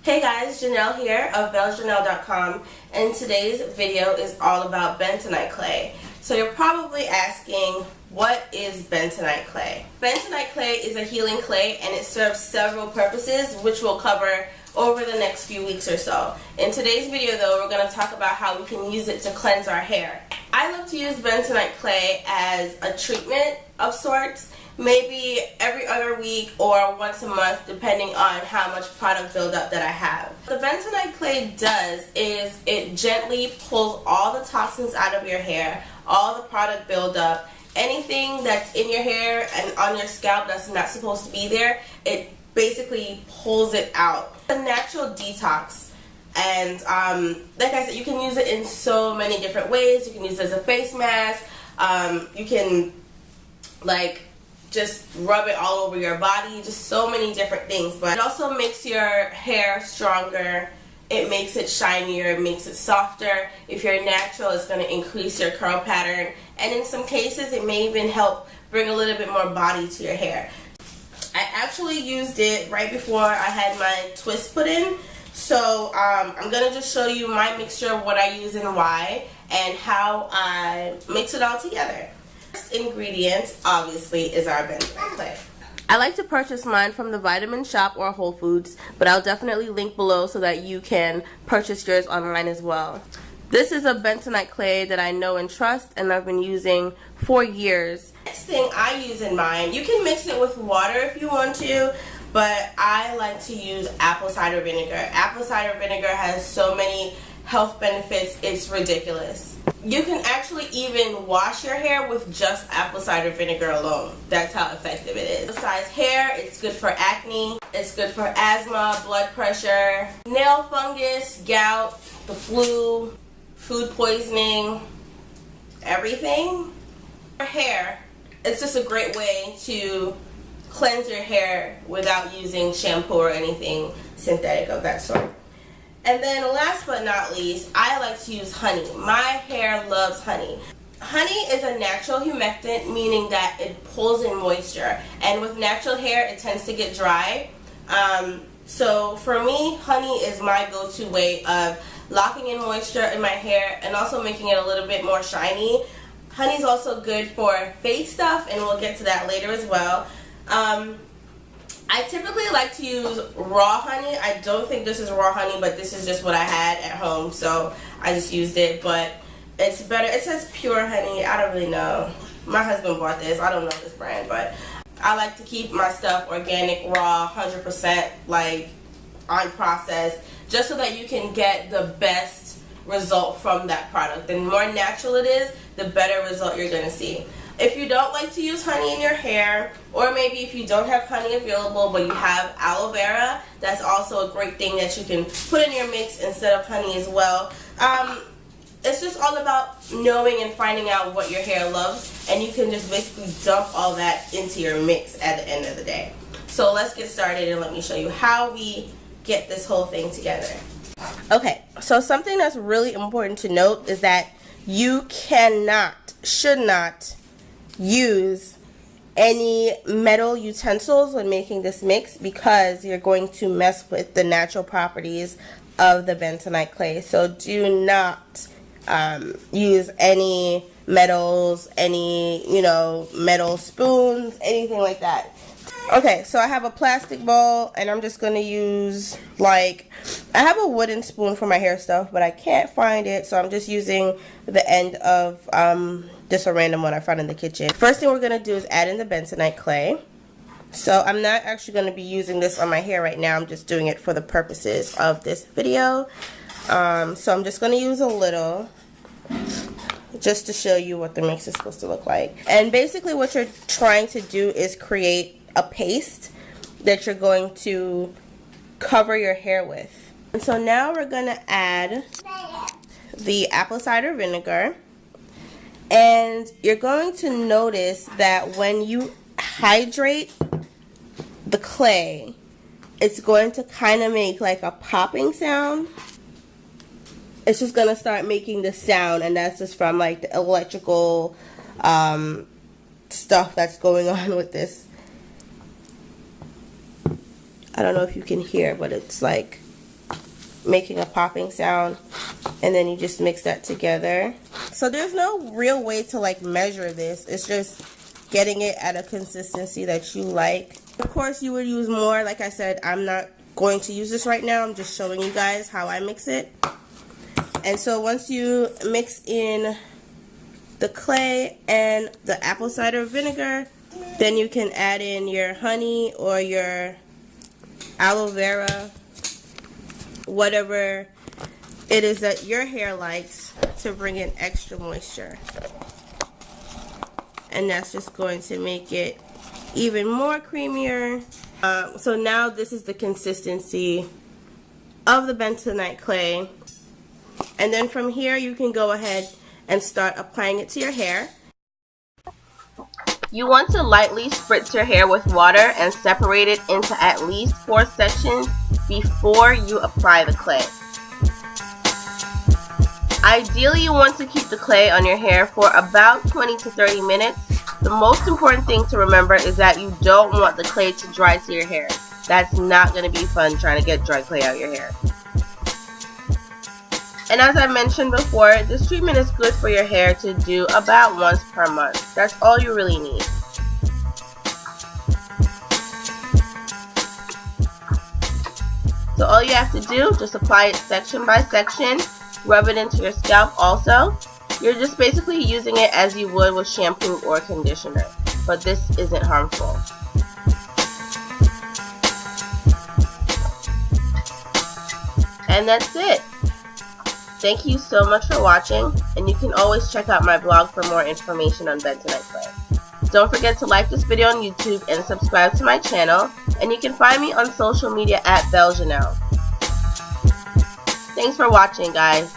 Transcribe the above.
Hey guys, Janelle here of bellejanelle.com, and today's video is all about bentonite clay. So you're probably asking, what is bentonite clay? Bentonite clay is a healing clay and it serves several purposes, which we'll cover over the next few weeks or so. In today's video though, we're going to talk about how we can use it to cleanse our hair. I love to use bentonite clay as a treatment of sorts, maybe every other week or once a month depending on how much product buildup that I have. What the bentonite clay does is it gently pulls all the toxins out of your hair, all the product buildup, anything that's in your hair and on your scalp that's not supposed to be there, it basically pulls it out. It's a natural detox, and like I said, you can use it in so many different ways. You can use it as a face mask, you can just rub it all over your body, just so many different things. But it also makes your hair stronger, it makes it shinier, it makes it softer. If you're natural, it's going to increase your curl pattern, and in some cases it may even help bring a little bit more body to your hair. I actually used it right before I had my twist put in, so I'm going to just show you my mixture of what I use and why, and how I mix it all together. First ingredient, obviously, is our bentonite clay. I like to purchase mine from the Vitamin Shop or Whole Foods, but I'll definitely link below so that you can purchase yours online as well. This is a bentonite clay that I know and trust, and I've been using for years. Next thing I use in mine, you can mix it with water if you want to, but I like to use apple cider vinegar. Apple cider vinegar has so many health benefits, it's ridiculous. You can actually even wash your hair with just apple cider vinegar alone. That's how effective it is. Besides hair, it's good for acne, it's good for asthma, blood pressure, nail fungus, gout, the flu, food poisoning, everything. For hair, it's just a great way to cleanse your hair without using shampoo or anything synthetic of that sort. And then last but not least, I like to use honey. My hair loves honey. Honey is a natural humectant, meaning that it pulls in moisture. And with natural hair, it tends to get dry. So for me, honey is my go-to way of locking in moisture in my hair and also making it a little bit more shiny. Honey is also good for face stuff, and we'll get to that later as well. I typically like to use raw honey. I don't think this is raw honey, but this is just what I had at home, so I just used it. But it's better. It says pure honey. I don't really know. My husband bought this. I don't know this brand, but I like to keep my stuff organic, raw, 100%, like unprocessed, just so that you can get the best result from that product. The more natural it is, the better result you're going to see. If you don't like to use honey in your hair, or maybe if you don't have honey available but you have aloe vera, that's also a great thing that you can put in your mix instead of honey as well. It's just all about knowing and finding out what your hair loves, and you can just basically dump all that into your mix at the end of the day. So let's get started and let me show you how we get this whole thing together. Okay, so something that's really important to note is that you should not use any metal utensils when making this mix, because you're going to mess with the natural properties of the bentonite clay. So do not use any metals, any metal spoons, anything like that. Okay, so I have a plastic bowl, and I'm just going to use, I have a wooden spoon for my hair stuff, but I can't find it, so I'm just using the end of just a random one I found in the kitchen. First thing we're going to do is add in the bentonite clay. So I'm not actually going to be using this on my hair right now, I'm just doing it for the purposes of this video. So I'm just going to use a little, just to show you what the mix is supposed to look like. And basically what you're trying to do is create a paste that you're going to cover your hair with. And so now we're going to add the apple cider vinegar, and you're going to notice that when you hydrate the clay, it's going to kind of make like a popping sound. It's just going to start making the sound, and that's just from like the electrical stuff that's going on with this. I don't know if you can hear, but it's like making a popping sound, and then you just mix that together. So there's no real way to like measure this. It's just getting it at a consistency that you like. Of course, you would use more. Like I said, I'm not going to use this right now. I'm just showing you guys how I mix it. And so once you mix in the clay and the apple cider vinegar, then you can add in your honey or your aloe vera, whatever it is that your hair likes, to bring in extra moisture. And that's just going to make it even more creamier. So now this is the consistency of the bentonite clay. And then from here you can go ahead and start applying it to your hair. You want to lightly spritz your hair with water and separate it into at least 4 sections before you apply the clay. Ideally, you want to keep the clay on your hair for about 20 to 30 minutes. The most important thing to remember is that you don't want the clay to dry to your hair. That's not going to be fun trying to get dry clay out of your hair. And as I mentioned before, this treatment is good for your hair to do about once per month. That's all you really need. So all you have to do, just apply it section by section, rub it into your scalp also. You're just basically using it as you would with shampoo or conditioner, but this isn't harmful. And that's it. Thank you so much for watching, and you can always check out my blog for more information on bentonite clay. Don't forget to like this video on YouTube and subscribe to my channel, and you can find me on social media at Beljanelle. Thanks for watching, guys.